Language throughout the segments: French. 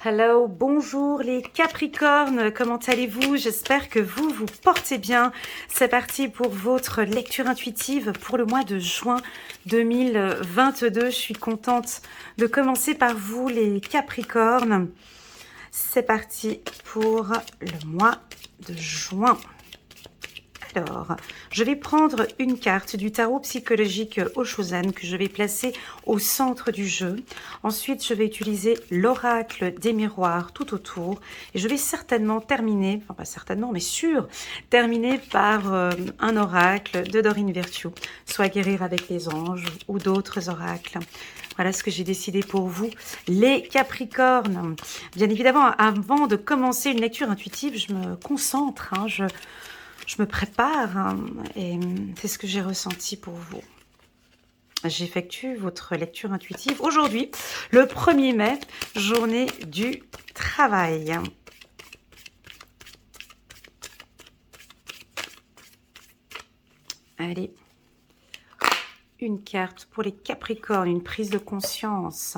Hello, bonjour les Capricornes, comment allez-vous? J'espère que vous vous portez bien. C'est parti pour votre lecture intuitive pour le mois de juin 2022. Je suis contente de commencer par vous les Capricornes. C'est parti pour le mois de juin. Alors, je vais prendre une carte du tarot psychologique Oshozen que je vais placer au centre du jeu. Ensuite, je vais utiliser l'oracle des miroirs tout autour. Et je vais certainement terminer, enfin pas certainement, mais sûr, terminer par un oracle de Dorine Virtue, soit guérir avec les anges ou d'autres oracles. Voilà ce que j'ai décidé pour vous, les Capricornes. Bien évidemment, avant de commencer une lecture intuitive, je me concentre, je me prépare et c'est ce que j'ai ressenti pour vous. J'effectue votre lecture intuitive aujourd'hui, le 1er mai, journée du travail. Allez, une carte pour les Capricornes, une prise de conscience.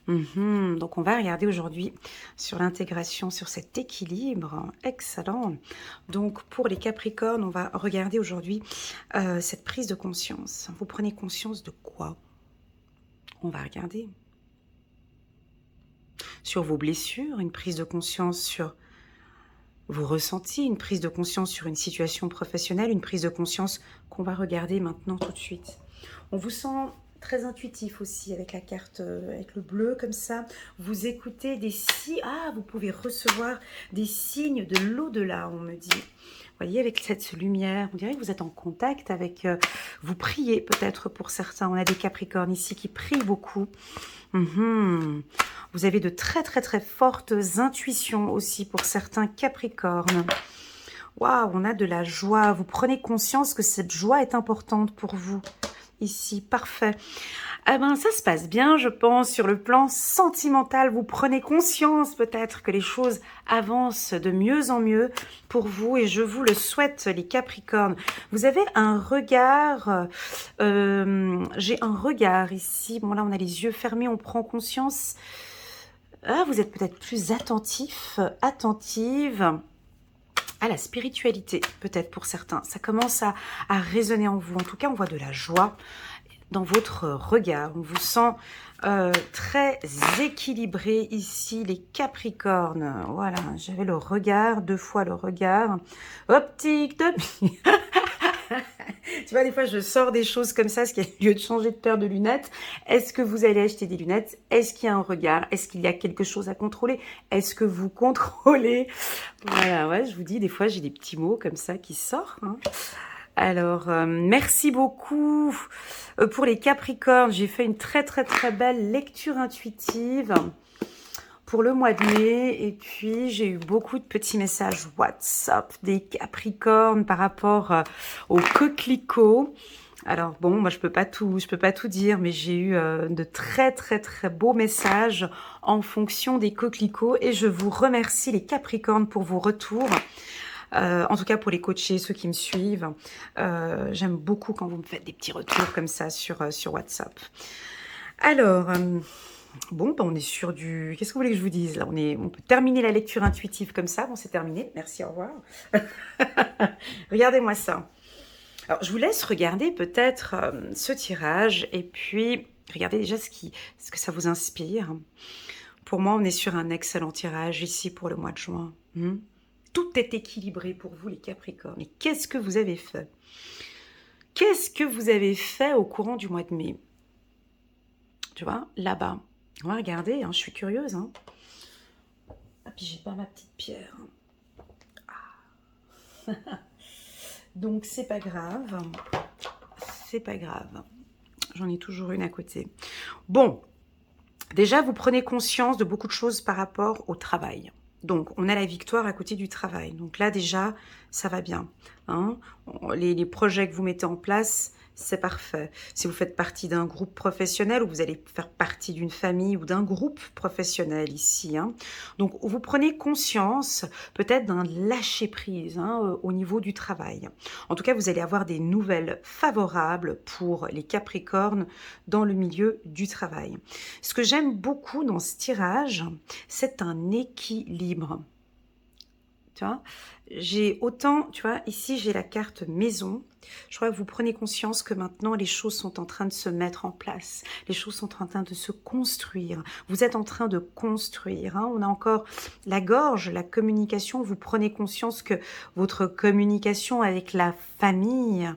Donc on va regarder aujourd'hui sur l'intégration, sur cet équilibre. Excellent. Donc pour les Capricornes, on va regarder aujourd'hui cette prise de conscience. Vous prenez conscience de quoi? On va regarder. Sur vos blessures, une prise de conscience sur vos ressentis, une prise de conscience sur une situation professionnelle, une prise de conscience qu'on va regarder maintenant tout de suite. On vous sent très intuitif aussi avec la carte, avec le bleu comme ça. Vous écoutez des signes. Ah, vous pouvez recevoir des signes de l'au-delà, on me dit. Vous voyez, avec cette lumière, on dirait que vous êtes en contact avec... vous priez peut-être pour certains. On a des Capricornes ici qui prient beaucoup. Vous avez de très très très fortes intuitions aussi pour certains Capricornes. Waouh, on a de la joie. Vous prenez conscience que cette joie est importante pour vous. Ici, parfait. Ah ben, ça se passe bien, je pense, sur le plan sentimental. Vous prenez conscience peut-être que les choses avancent de mieux en mieux pour vous et je vous le souhaite, les Capricornes. Vous avez un regard, j'ai un regard ici. Bon, là, on a les yeux fermés, on prend conscience. Ah, vous êtes peut-être plus attentif, attentive à la spiritualité, peut-être pour certains. Ça commence à résonner en vous. En tout cas, on voit de la joie dans votre regard. On vous sent très équilibré ici, les Capricornes. Voilà, j'avais le regard, 2 fois le regard. Optique de... Tu vois, des fois, je sors des choses comme ça, parce qu'il y a lieu de changer de paire de lunettes. Est-ce que vous allez acheter des lunettes? Est-ce qu'il y a un regard? Est-ce qu'il y a quelque chose à contrôler? Est-ce que vous contrôlez? Voilà, ouais, je vous dis, des fois, j'ai des petits mots comme ça qui sortent. Alors, merci beaucoup pour les Capricornes. J'ai fait une très, très, très belle lecture intuitive pour le mois de mai, et puis j'ai eu beaucoup de petits messages WhatsApp des Capricornes par rapport aux coquelicots. Alors bon, moi je peux pas tout dire, mais j'ai eu de très très très beaux messages en fonction des coquelicots et je vous remercie les Capricornes pour vos retours. En tout cas pour les coachés, ceux qui me suivent, j'aime beaucoup quand vous me faites des petits retours comme ça sur WhatsApp. Alors, bon, ben on est sur du... Qu'est-ce que vous voulez que je vous dise là? On peut terminer la lecture intuitive comme ça. Bon, c'est terminé. Merci, au revoir. Regardez-moi ça. Alors, je vous laisse regarder peut-être ce tirage et puis regardez déjà ce que ça vous inspire. Pour moi, on est sur un excellent tirage ici pour le mois de juin. Tout est équilibré pour vous, les Capricornes. Mais qu'est-ce que vous avez fait? Qu'est-ce que vous avez fait au courant du mois de mai? Tu vois, là-bas. On va regarder, je suis curieuse. Ah, puis j'ai pas ma petite pierre. Ah. Donc, c'est pas grave. C'est pas grave. J'en ai toujours une à côté. Bon, déjà, vous prenez conscience de beaucoup de choses par rapport au travail. Donc, on a la victoire à côté du travail. Donc là, déjà, ça va bien. Les projets que vous mettez en place, c'est parfait. Si vous faites partie d'un groupe professionnel ou vous allez faire partie d'une famille ou d'un groupe professionnel ici, hein. Donc, vous prenez conscience peut-être d'un lâcher-prise hein, au niveau du travail. En tout cas, vous allez avoir des nouvelles favorables pour les Capricornes dans le milieu du travail. Ce que j'aime beaucoup dans ce tirage, c'est un équilibre. Tu vois, j'ai autant, tu vois, ici j'ai la carte maison. Je crois que vous prenez conscience que maintenant les choses sont en train de se mettre en place. Les choses sont en train de se construire. Vous êtes en train de construire. Hein. On a encore la gorge, la communication. Vous prenez conscience que votre communication avec la famille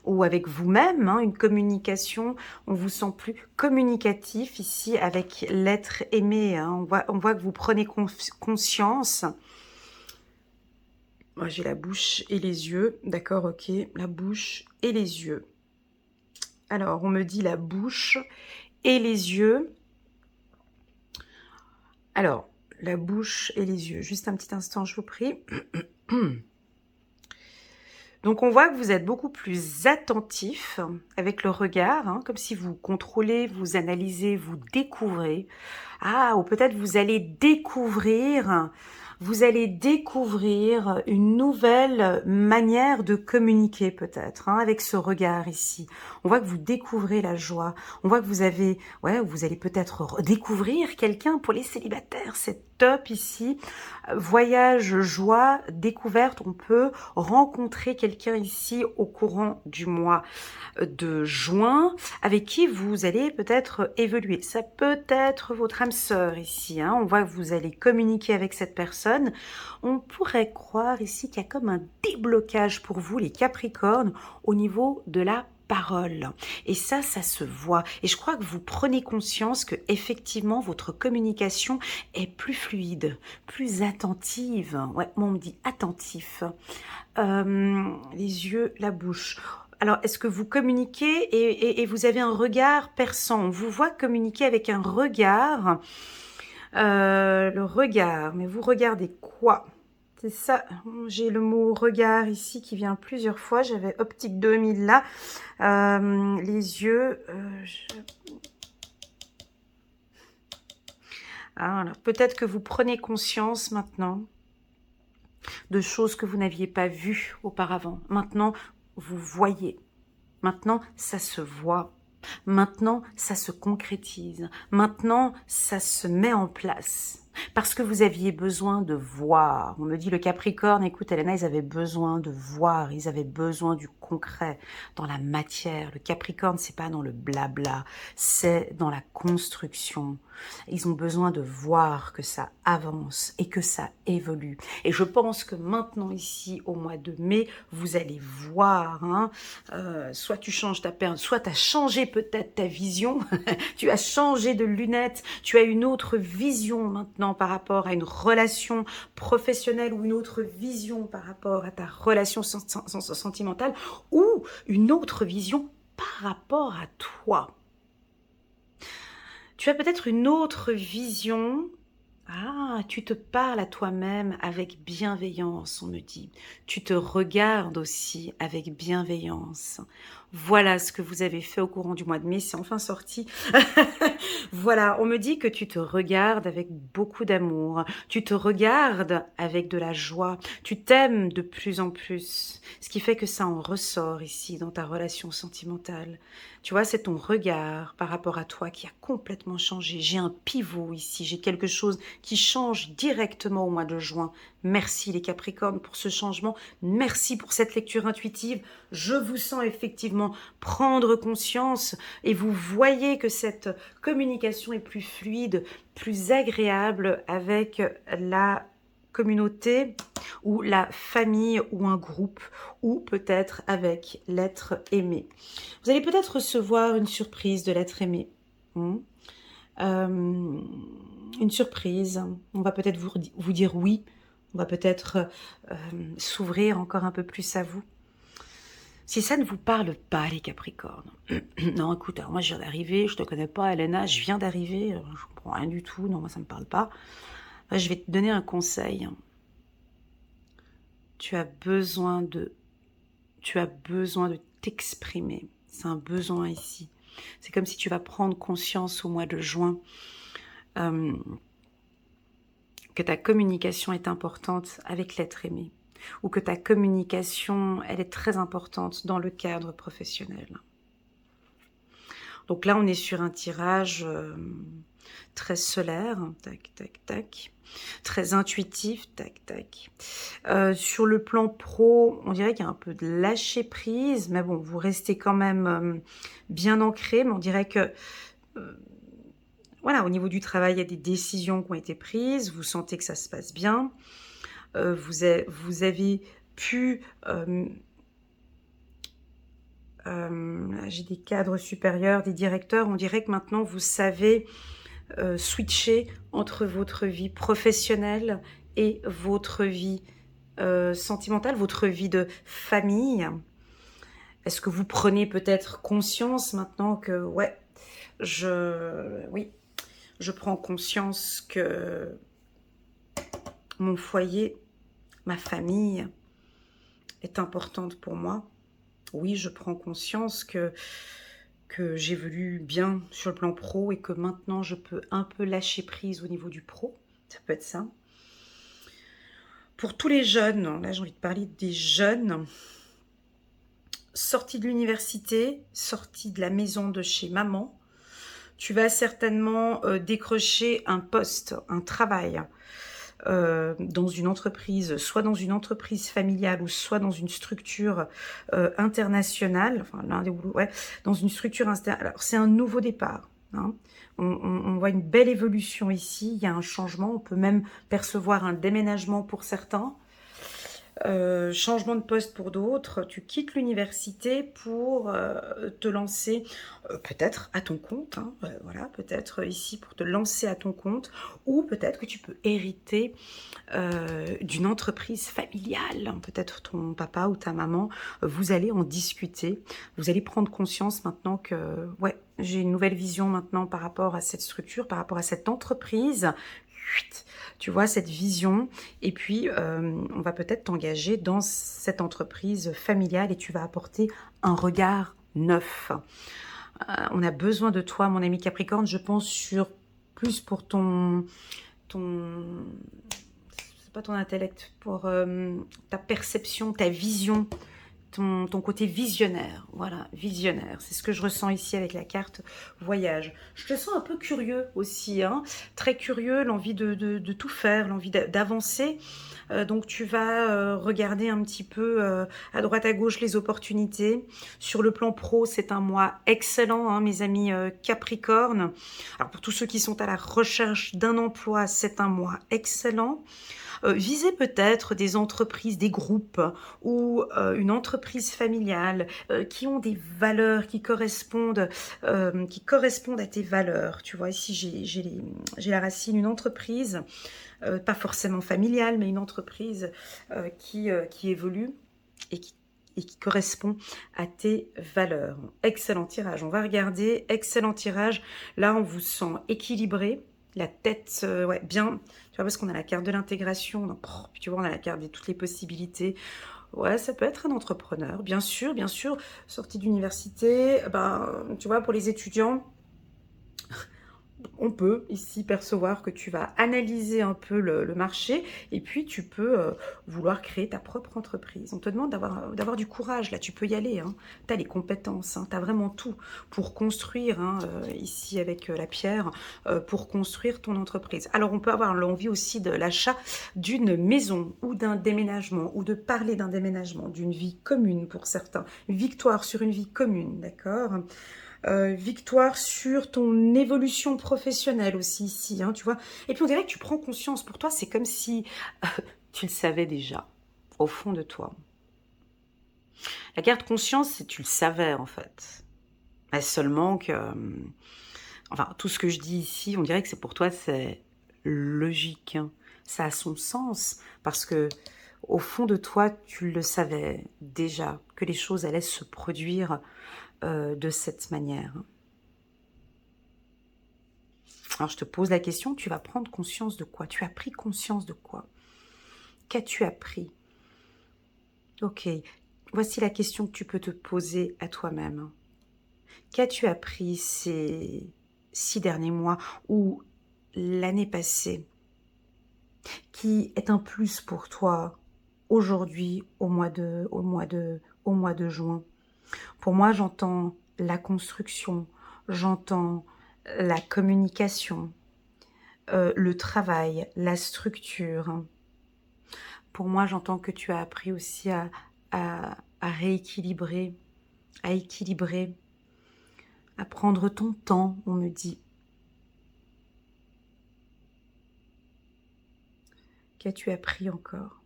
ou avec vous-même, hein, une communication, on vous sent plus communicatif ici avec l'être aimé. Hein. On voit que vous prenez conscience. Moi, j'ai la bouche et les yeux. D'accord, ok. La bouche et les yeux. Alors, on me dit la bouche et les yeux. Alors, la bouche et les yeux. Juste un petit instant, je vous prie. Donc, on voit que vous êtes beaucoup plus attentif avec le regard, hein, comme si vous contrôlez, vous analysez, vous découvrez. Ah, ou peut-être vous allez découvrir une nouvelle manière de communiquer peut-être, hein, avec ce regard ici. On voit que vous découvrez la joie. On voit que vous avez, ouais, vous allez peut-être découvrir quelqu'un pour les célibataires. C'est top ici. Voyage, joie, découverte. On peut rencontrer quelqu'un ici au courant du mois de juin avec qui vous allez peut-être évoluer. Ça peut être votre âme sœur ici. Hein. On voit que vous allez communiquer avec cette personne. On pourrait croire ici qu'il y a comme un déblocage pour vous, les Capricornes, au niveau de la parole. Et ça se voit. Et je crois que vous prenez conscience que effectivement votre communication est plus fluide, plus attentive. Ouais, moi on me dit attentif. Les yeux, la bouche. Alors, est-ce que vous communiquez et vous avez un regard perçant? On vous voit communiquer avec un regard. Le regard, mais vous regardez quoi? C'est ça, j'ai le mot regard ici qui vient plusieurs fois. J'avais Optique 2000 là. Les yeux... alors, peut-être que vous prenez conscience maintenant de choses que vous n'aviez pas vues auparavant. Maintenant, vous voyez. Maintenant, ça se voit. Maintenant, ça se concrétise. Maintenant, ça se met en place. Parce que vous aviez besoin de voir. On me dit le Capricorne, écoute Elena, ils avaient besoin de voir, ils avaient besoin du concret, dans la matière. Le Capricorne, c'est pas dans le blabla, c'est dans la construction. Ils ont besoin de voir que ça avance et que ça évolue. Et je pense que maintenant ici, au mois de mai, vous allez voir, hein, soit tu changes ta paire, soit tu as changé peut-être ta vision, tu as changé de lunettes, tu as une autre vision maintenant par rapport à une relation professionnelle ou une autre vision par rapport à ta relation sentimentale ou une autre vision par rapport à toi. Tu as peut-être une autre vision. Ah, tu te parles à toi-même avec bienveillance, on me dit. Tu te regardes aussi avec bienveillance. Voilà ce que vous avez fait au courant du mois de mai, c'est enfin sorti. Voilà, on me dit que tu te regardes avec beaucoup d'amour, tu te regardes avec de la joie, tu t'aimes de plus en plus, ce qui fait que ça en ressort ici dans ta relation sentimentale. Tu vois, c'est ton regard par rapport à toi qui a complètement changé. J'ai un pivot ici, j'ai quelque chose qui change directement au mois de juin. Merci les Capricornes pour ce changement, merci pour cette lecture intuitive. Je vous sens effectivement prendre conscience et vous voyez que cette communication est plus fluide, plus agréable avec la communauté ou la famille ou un groupe ou peut-être avec l'être aimé. Vous allez peut-être recevoir une surprise de l'être aimé. Une surprise. On va peut-être vous dire oui. On va peut-être s'ouvrir encore un peu plus à vous. Si ça ne vous parle pas, les Capricornes, non, écoute, alors moi je viens d'arriver, je te connais pas, Elena, je viens d'arriver, je comprends rien du tout, non, moi ça me parle pas. Je vais te donner un conseil. Tu as besoin de t'exprimer. C'est un besoin ici. C'est comme si tu vas prendre conscience au mois de juin que ta communication est importante avec l'être aimé, ou que ta communication, elle est très importante dans le cadre professionnel. Donc là, on est sur un tirage très solaire, tac, tac, tac, très intuitif, tac, tac. Sur le plan pro, on dirait qu'il y a un peu de lâcher prise, mais bon, vous restez quand même bien ancré, mais on dirait que voilà, au niveau du travail, il y a des décisions qui ont été prises, vous sentez que ça se passe bien, vous avez pu... j'ai des cadres supérieurs, des directeurs, on dirait que maintenant vous savez switcher entre votre vie professionnelle et votre vie sentimentale, votre vie de famille. Est-ce que vous prenez peut-être conscience maintenant que, ouais, je prends conscience que mon foyer, ma famille est importante pour moi. Oui, je prends conscience que j'évolue bien sur le plan pro et que maintenant je peux un peu lâcher prise au niveau du pro. Ça peut être ça. Pour tous les jeunes, là j'ai envie de parler des jeunes sortis de l'université, sortis de la maison de chez maman, tu vas certainement décrocher un poste, un travail dans une entreprise, soit dans une entreprise familiale ou soit dans une structure internationale, enfin l'un des ouais, dans une structure internationale. Alors c'est un nouveau départ. Hein. On voit une belle évolution ici, il y a un changement, on peut même percevoir un déménagement pour certains. Changement de poste pour d'autres, tu quittes l'université pour te lancer peut-être à ton compte, hein, voilà, peut-être ici pour te lancer à ton compte, ou peut-être que tu peux hériter d'une entreprise familiale, peut-être ton papa ou ta maman, vous allez en discuter, vous allez prendre conscience maintenant que, ouais, j'ai une nouvelle vision maintenant par rapport à cette structure, par rapport à cette entreprise. Tu vois, cette vision, et puis on va peut-être t'engager dans cette entreprise familiale et tu vas apporter un regard neuf. On a besoin de toi, mon ami Capricorne, je pense sur plus pour ton c'est pas ton intellect, pour ta perception, ta vision, ton côté visionnaire, voilà, visionnaire, c'est ce que je ressens ici avec la carte voyage. Je te sens un peu curieux aussi, hein, très curieux, l'envie de tout faire, l'envie d'avancer, donc tu vas regarder un petit peu à droite à gauche les opportunités. Sur le plan pro, c'est un mois excellent, hein, mes amis Capricorne. Alors pour tous ceux qui sont à la recherche d'un emploi, c'est un mois excellent. Visez peut-être des entreprises, des groupes ou une entreprise familiale qui ont des valeurs qui correspondent à tes valeurs. Tu vois, ici j'ai la racine, une entreprise, pas forcément familiale, mais une entreprise qui évolue et qui correspond à tes valeurs. Excellent tirage, on va regarder, excellent tirage. Là, on vous sent équilibré, la tête, ouais, bien, tu vois, parce qu'on a la carte de l'intégration, tu vois, on a la carte de toutes les possibilités. Ouais, ça peut être un entrepreneur, bien sûr, sorti d'université, ben, tu vois, pour les étudiants, on peut ici percevoir que tu vas analyser un peu le marché et puis tu peux vouloir créer ta propre entreprise. On te demande d'avoir du courage, là tu peux y aller, hein. Tu as les compétences, hein. Tu as vraiment tout pour construire, hein, ici avec la pierre, pour construire ton entreprise. Alors on peut avoir l'envie aussi de l'achat d'une maison ou d'un déménagement ou de parler d'un déménagement, d'une vie commune pour certains. Victoire sur une vie commune, d'accord ? Victoire sur ton évolution professionnelle aussi ici, hein, tu vois. Et puis on dirait que tu prends conscience. Pour toi, c'est comme si tu le savais déjà, au fond de toi. La carte conscience, c'est tu le savais en fait. Mais seulement que... enfin, tout ce que je dis ici, on dirait que c'est pour toi, c'est logique. Hein. Ça a son sens parce que au fond de toi, tu le savais déjà, que les choses allaient se produire de cette manière. Alors je te pose la question, tu vas prendre conscience de quoi? Tu as pris conscience de quoi? Qu'as-tu appris? Ok, voici la question que tu peux te poser à toi-même. Qu'as-tu appris ces 6 derniers mois ou l'année passée qui est un plus pour toi aujourd'hui au mois de juin? Pour moi, j'entends la construction, j'entends la communication, le travail, la structure. Pour moi, j'entends que tu as appris aussi à rééquilibrer, à équilibrer, à prendre ton temps, on me dit. Qu'as-tu appris encore?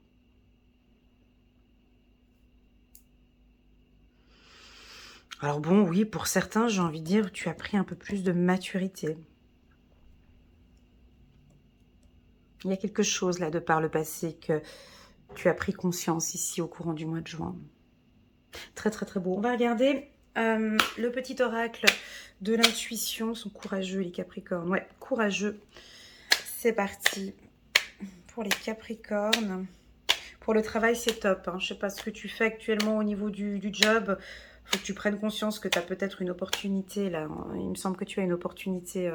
Alors bon, oui, pour certains, j'ai envie de dire, tu as pris un peu plus de maturité. Il y a quelque chose là de par le passé que tu as pris conscience ici au courant du mois de juin. Très très très beau. On va regarder le petit oracle de l'intuition. Sont courageux les Capricornes. Ouais, courageux. C'est parti pour les Capricornes. Pour le travail, c'est top. Hein. Je ne sais pas ce que tu fais actuellement au niveau du job. Il faut que tu prennes conscience que tu as peut-être une opportunité là. Il me semble que tu as une opportunité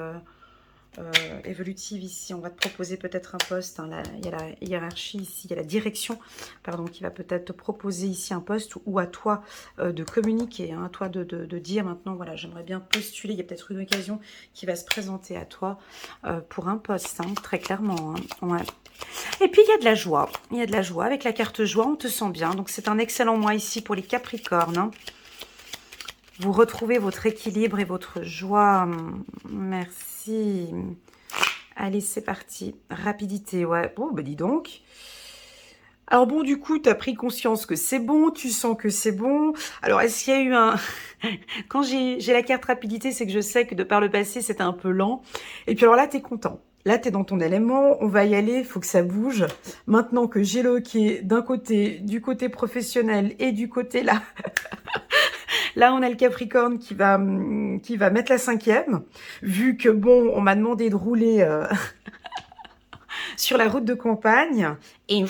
évolutive ici. On va te proposer peut-être un poste. Hein. Là, il y a la hiérarchie ici, il y a la direction pardon, qui va peut-être te proposer ici un poste ou à toi de communiquer, hein, à toi de dire maintenant, voilà, j'aimerais bien postuler. Il y a peut-être une occasion qui va se présenter à toi pour un poste, hein, très clairement. Hein. Ouais. Et puis, il y a de la joie. Il y a de la joie. Avec la carte joie, on te sent bien. Donc, c'est un excellent mois ici pour les Capricornes. Hein. Vous retrouvez votre équilibre et votre joie. Merci. Allez, c'est parti. Rapidité, ouais. Bon, bah dis donc. Alors bon, du coup, tu as pris conscience que c'est bon, tu sens que c'est bon. Alors, est-ce qu'il y a eu un... Quand j'ai la carte rapidité, c'est que je sais que de par le passé, c'était un peu lent. Et puis alors là, tu es content. Là, tu es dans ton élément, on va y aller, il faut que ça bouge. Maintenant que j'ai le hockey d'un côté, du côté professionnel et du côté là... Là, on a le Capricorne qui va mettre la 5e. Vu que, bon, on m'a demandé de rouler sur la route de campagne. Et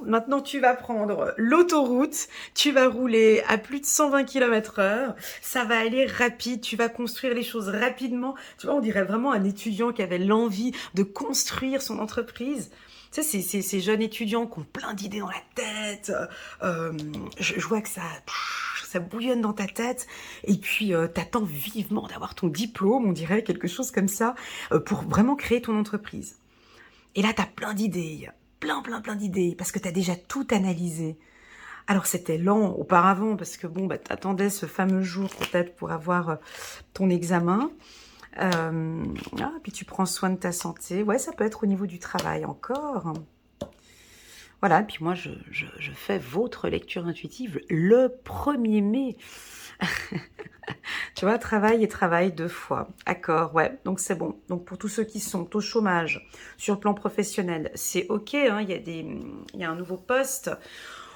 maintenant, tu vas prendre l'autoroute. Tu vas rouler à plus de 120 km/h. Ça va aller rapide. Tu vas construire les choses rapidement. Tu vois, on dirait vraiment un étudiant qui avait l'envie de construire son entreprise. Tu sais, ces jeunes étudiants qui ont plein d'idées dans la tête. Je vois que ça bouillonne dans ta tête, et puis t'attends vivement d'avoir ton diplôme, on dirait, quelque chose comme ça, pour vraiment créer ton entreprise. Et là, t'as plein d'idées, plein d'idées, parce que t'as déjà tout analysé. Alors, c'était lent auparavant, parce que bon, bah, t'attendais ce fameux jour, peut-être, pour avoir ton examen. Puis tu prends soin de ta santé. Ouais, ça peut être au niveau du travail encore. Voilà, puis moi, je fais votre lecture intuitive le 1er mai. Tu vois, travail et travail 2 fois. Accord, ouais, donc c'est bon. Donc pour tous ceux qui sont au chômage, sur le plan professionnel, c'est OK, hein, il y a un nouveau poste.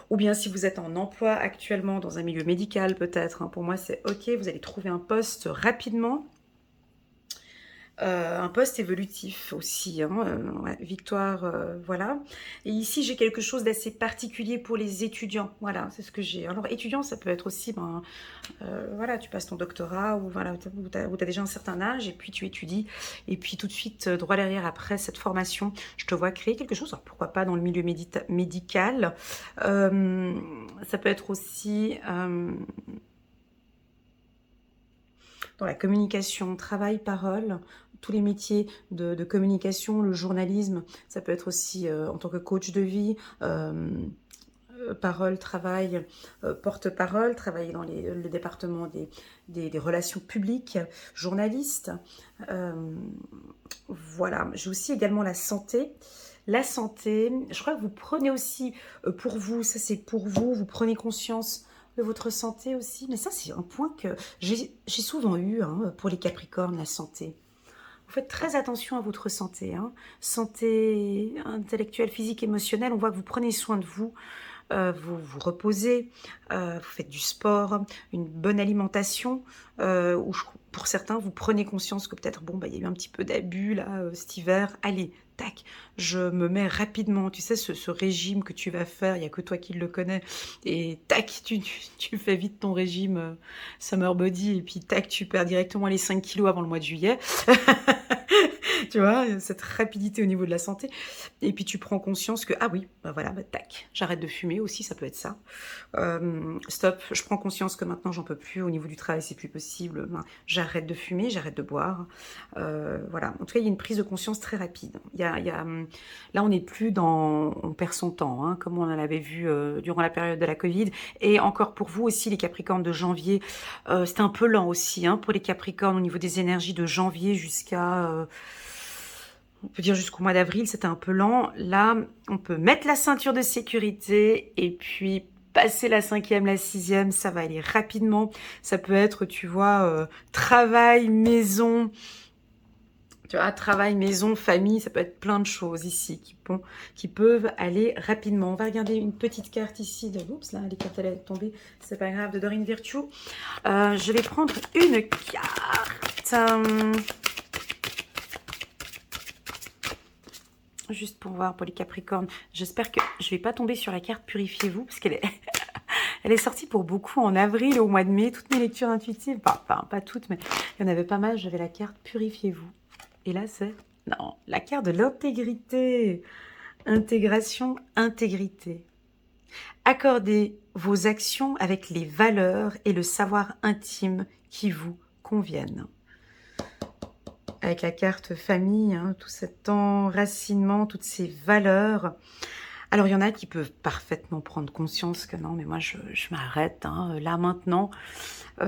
Ou bien si vous êtes en emploi actuellement dans un milieu médical peut-être, hein, pour moi c'est OK, vous allez trouver un poste rapidement. Un poste évolutif aussi, hein, ouais, victoire, voilà. Et ici, j'ai quelque chose d'assez particulier pour les étudiants, voilà, c'est ce que j'ai. Alors, étudiant, ça peut être aussi, voilà, tu passes ton doctorat, ou voilà, où tu as déjà un certain âge, et puis tu étudies, et puis tout de suite, droit derrière, après cette formation, je te vois créer quelque chose, alors pourquoi pas dans le milieu médical. Ça peut être aussi... dans la communication, travail, parole, tous les métiers de communication, le journalisme, ça peut être aussi en tant que coach de vie, parole, travail, porte-parole, travailler dans le département des relations publiques, journaliste. Voilà, j'ai aussi également la santé. La santé, je crois que vous prenez aussi pour vous, ça c'est pour vous, vous prenez conscience de votre santé aussi. Mais ça, c'est un point que j'ai souvent eu hein, pour les Capricornes, la santé. Vous faites très attention à votre santé. Hein. Santé intellectuelle, physique, émotionnelle. On voit que vous prenez soin de vous. vous vous reposez, vous faites du sport, une bonne alimentation, pour certains, vous prenez conscience que peut-être, bon, bah, il y a eu un petit peu d'abus là cet hiver. Allez, tac, je me mets rapidement, tu sais, ce régime que tu vas faire, il n'y a que toi qui le connais, et tac, tu fais vite ton régime summer body, et puis tac, tu perds directement les 5 kilos avant le mois de juillet. Tu vois, cette rapidité au niveau de la santé. Et puis tu prends conscience que, ah oui, bah voilà, bah tac, j'arrête de fumer aussi, ça peut être ça. Stop, je prends conscience que maintenant j'en peux plus, au niveau du travail c'est plus possible, ben, j'arrête de fumer, j'arrête de boire. Voilà, en tout cas il y a une prise de conscience très rapide. Là on n'est plus dans, on perd son temps, hein, comme on en avait vu durant la période de la Covid. Et encore pour vous aussi les Capricornes de janvier, c'était un peu lent aussi, hein, pour les Capricornes au niveau des énergies de janvier jusqu'à... on peut dire jusqu'au mois d'avril, c'était un peu lent. Là, on peut mettre la ceinture de sécurité et puis passer la 5e, la 6e, ça va aller rapidement. Ça peut être, tu vois, travail, maison, tu vois, travail, maison, famille, ça peut être plein de choses ici qui peuvent aller rapidement. On va regarder une petite carte ici de... Oups, là, les cartes, elle est tombée, c'est pas grave, de Doreen Virtue. Je vais prendre une carte... juste pour voir pour les Capricornes. J'espère que je vais pas tomber sur la carte Purifiez-vous, parce qu'elle est... elle est sortie pour beaucoup en avril, au mois de mai, toutes mes lectures intuitives, enfin pas toutes, mais il y en avait pas mal, j'avais la carte Purifiez-vous. Et là c'est... non, la carte de l'intégrité. Intégration, intégrité. Accordez vos actions avec les valeurs et le savoir intime qui vous conviennent. Avec la carte famille, hein, tout cet enracinement, toutes ces valeurs. Alors, il y en a qui peuvent parfaitement prendre conscience que non, mais moi, je m'arrête. Hein, là, maintenant,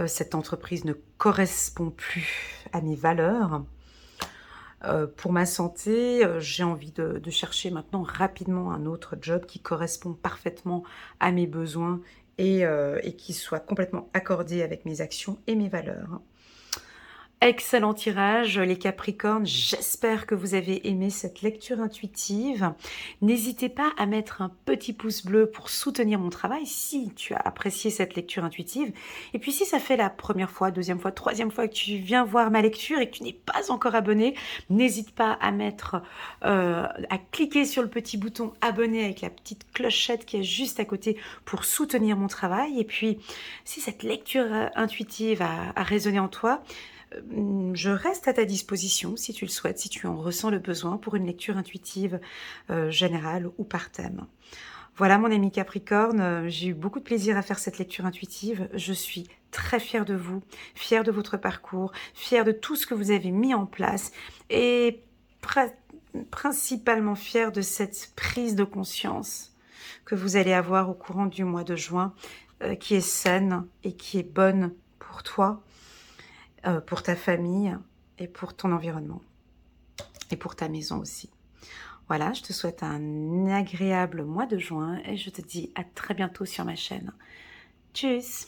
cette entreprise ne correspond plus à mes valeurs. Pour ma santé, j'ai envie de chercher maintenant rapidement un autre job qui correspond parfaitement à mes besoins et qui soit complètement accordé avec mes actions et mes valeurs. Excellent tirage, les Capricornes. J'espère que vous avez aimé cette lecture intuitive. N'hésitez pas à mettre un petit pouce bleu pour soutenir mon travail si tu as apprécié cette lecture intuitive. Et puis si ça fait la première fois, deuxième fois, troisième fois que tu viens voir ma lecture et que tu n'es pas encore abonné, n'hésite pas à à cliquer sur le petit bouton abonné avec la petite clochette qui est juste à côté pour soutenir mon travail. Et puis si cette lecture intuitive a résonné en toi, je reste à ta disposition si tu le souhaites, si tu en ressens le besoin pour une lecture intuitive générale ou par thème. Voilà mon ami Capricorne, j'ai eu beaucoup de plaisir à faire cette lecture intuitive. Je suis très fière de vous, fière de votre parcours, fière de tout ce que vous avez mis en place et principalement fière de cette prise de conscience que vous allez avoir au courant du mois de juin, qui est saine et qui est bonne pour toi, pour ta famille et pour ton environnement et pour ta maison aussi. Voilà, je te souhaite un agréable mois de juin et je te dis à très bientôt sur ma chaîne. Tchuss!